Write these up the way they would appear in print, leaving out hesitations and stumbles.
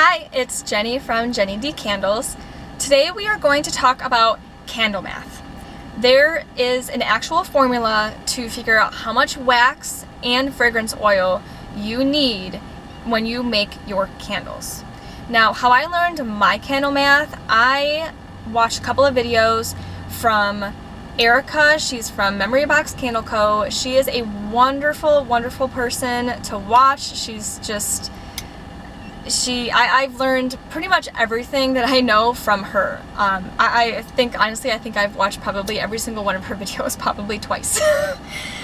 Hi, it's Jenny from Jenni D Candles. Today we are going to talk about candle math. There is an actual formula to figure out how much wax and fragrance oil you need when you make your candles. Now, how I learned my candle math, I watched a couple of videos from Erica. She's from MemoryBoxCandleCo. She is a wonderful, wonderful person to watch. She's just I've learned pretty much everything that I know from her. I think I've watched probably every single one of her videos probably twice.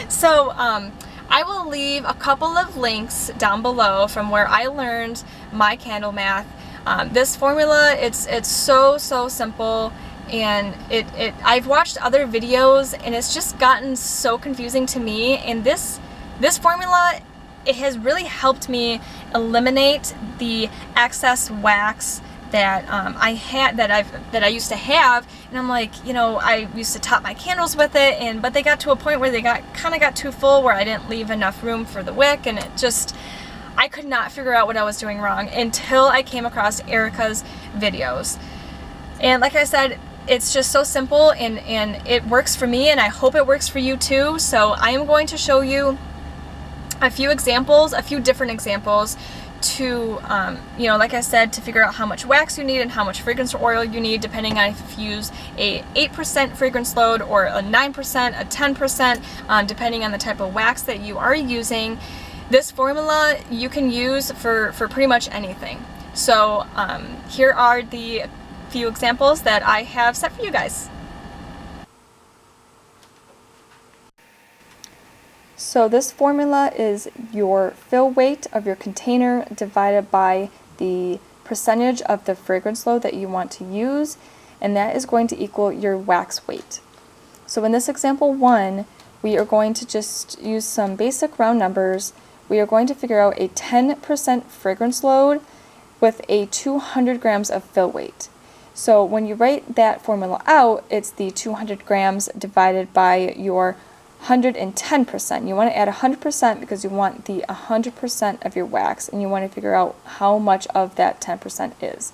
So I will leave a couple of links down below from where I learned my candle math. This formula, it's so simple, and I've watched other videos and it's just gotten so confusing to me, and this formula, it has really helped me eliminate the excess wax that I used to have. And I'm like, I used to top my candles with it, but they got to a point where they kind of got too full, where I didn't leave enough room for the wick, and I could not figure out what I was doing wrong until I came across Erica's videos. And like I said, it's just so simple, and it works for me, and I hope it works for you too. So I am going to show you a few different examples to, like I said, to figure out how much wax you need and how much fragrance oil you need, depending on if you use a 8% fragrance load or a 9%, a 10%, depending on the type of wax that you are using. This formula you can use for pretty much anything. So here are the few examples that I have set for you guys. So this formula is your fill weight of your container divided by the percentage of the fragrance load that you want to use, and that is going to equal your wax weight. So in this example 1, we are going to just use some basic round numbers. We are going to figure out a 10% fragrance load with a 200 grams of fill weight. So when you write that formula out, it's the 200 grams divided by your 110%. You want to add 100% because you want the 100% of your wax, and you want to figure out how much of that 10% is.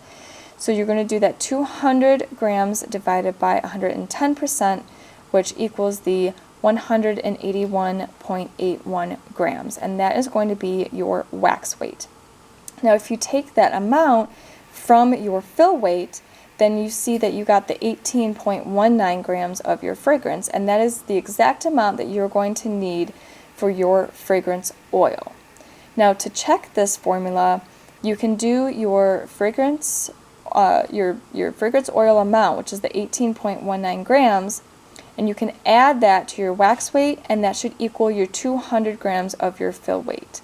So you're going to do that 200 grams divided by 110%, which equals the 181.81 grams, and that is going to be your wax weight. Now if you take that amount from your fill weight, then you see that you got the 18.19 grams of your fragrance, and that is the exact amount that you're going to need for your fragrance oil. Now to check this formula, you can do your fragrance fragrance oil amount, which is the 18.19 grams, and you can add that to your wax weight, and that should equal your 200 grams of your fill weight.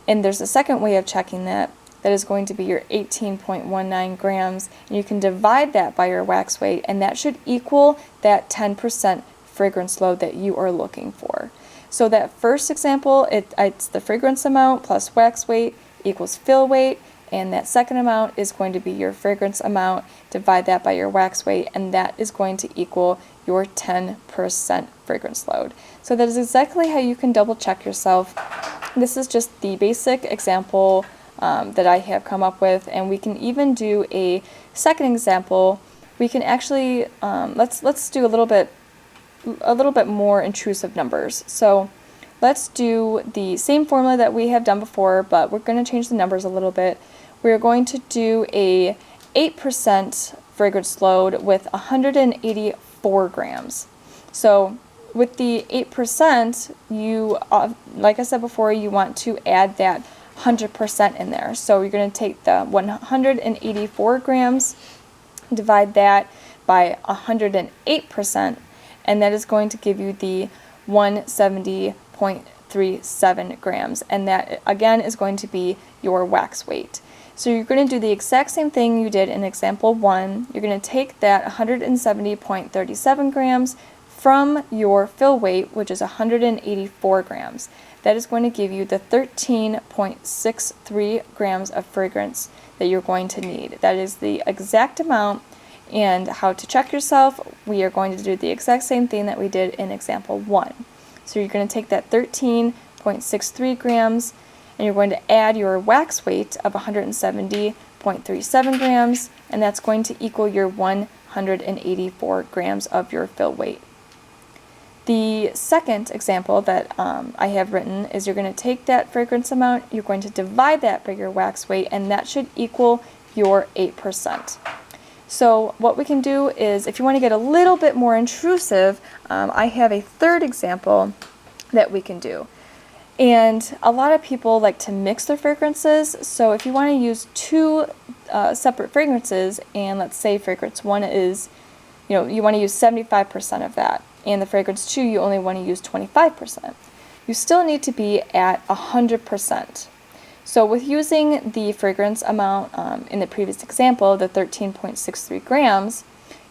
And there's a second way of checking that is going to be your 18.19 grams, and you can divide that by your wax weight, and that should equal that 10% fragrance load that you are looking for. So that first example, it's the fragrance amount plus wax weight equals fill weight, and that second amount is going to be your fragrance amount, divide that by your wax weight, and that is going to equal your 10% fragrance load. So that is exactly how you can double check yourself. This is just the basic example that I have come up with, and we can even do a second example. We can actually let's do a little bit more intrusive numbers. So let's do the same formula that we have done before, but we're going to change the numbers a little bit. We're going to do a 8% fragrance load with 184 grams. So with the 8%, you like I said before, you want to add that 100% in there. So you're going to take the 184 grams, divide that by 108%, and that is going to give you the 170.37 grams, and that again is going to be your wax weight. So you're going to do the exact same thing you did in example 1. You're going to take that 170.37 grams from your fill weight, which is 184 grams. That is going to give you the 13.63 grams of fragrance that you're going to need. That is the exact amount. And how to check yourself, we are going to do the exact same thing that we did in example 1. So you're going to take that 13.63 grams, and you're going to add your wax weight of 170.37 grams, and that's going to equal your 184 grams of your fill weight. The second example that I have written is you're going to take that fragrance amount, you're going to divide that by your wax weight, and that should equal your 8%. So what we can do is, if you want to get a little bit more intrusive, I have a third example that we can do. And a lot of people like to mix their fragrances, so if you want to use two separate fragrances, and let's say fragrance 1 is, you want to use 75% of that, and the fragrance 2 you only want to use 25%. You still need to be at 100%. So with using the fragrance amount in the previous example, the 13.63 grams,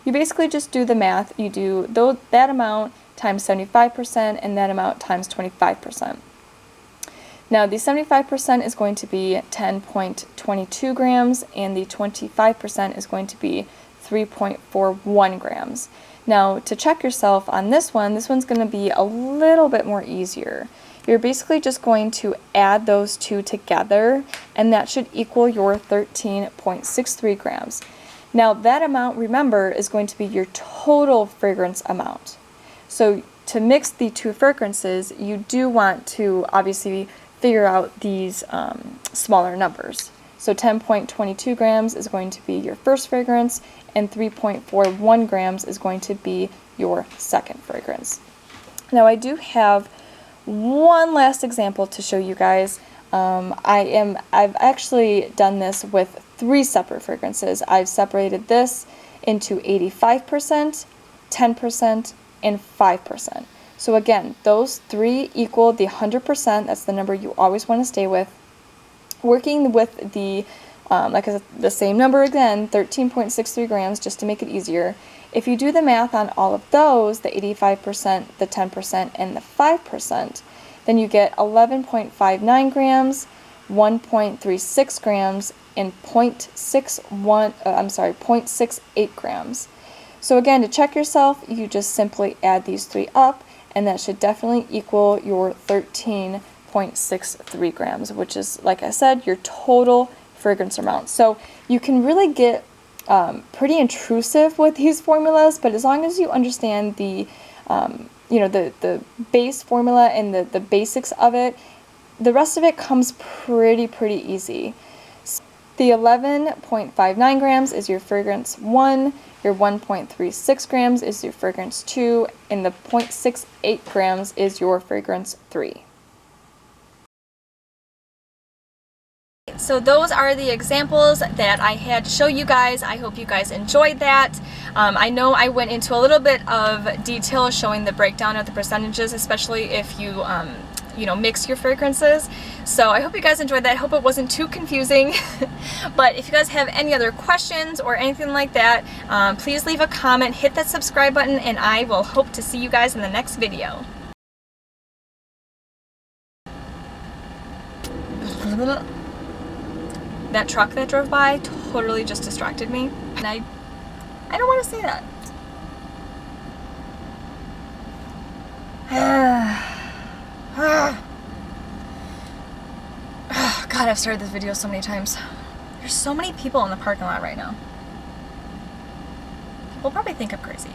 you basically just do the math. You do that amount times 75% and that amount times 25%. Now the 75% is going to be 10.22 grams and the 25% is going to be 3.41 grams. Now, to check yourself on this one's going to be a little bit more easier. You're basically just going to add those two together, and that should equal your 13.63 grams. Now, that amount, remember, is going to be your total fragrance amount. So, to mix the two fragrances, you do want to obviously figure out these smaller numbers. So 10.22 grams is going to be your first fragrance, and 3.41 grams is going to be your second fragrance. Now I do have one last example to show you guys. I've actually done this with 3 separate fragrances. I've separated this into 85%, 10%, and 5%. So again, those 3 equal the 100%. That's the number you always want to stay with. Working with the, like I said, the same number again, 13.63 grams, just to make it easier. If you do the math on all of those, the 85%, the 10%, and the 5%, then you get 11.59 grams, 1.36 grams, and 0.68 grams. So again, to check yourself, you just simply add these 3 up, and that should definitely equal your 13.63 grams, which is, like I said, your total fragrance amount. So you can really get pretty intrusive with these formulas, but as long as you understand the the base formula and the basics of it, the rest of it comes pretty easy. The 11.59 grams is your fragrance 1, your 1.36 grams is your fragrance 2, and the 0.68 grams is your fragrance 3. So those are the examples that I had to show you guys. I hope you guys enjoyed that. I know I went into a little bit of detail showing the breakdown of the percentages, especially if you mix your fragrances. So I hope you guys enjoyed that. I hope it wasn't too confusing. But if you guys have any other questions or anything like that, please leave a comment, hit that subscribe button, and I will hope to see you guys in the next video. That truck that drove by totally just distracted me, and I don't want to say that. God, I've started this video so many times. There's so many people in the parking lot right now. People probably think I'm crazy.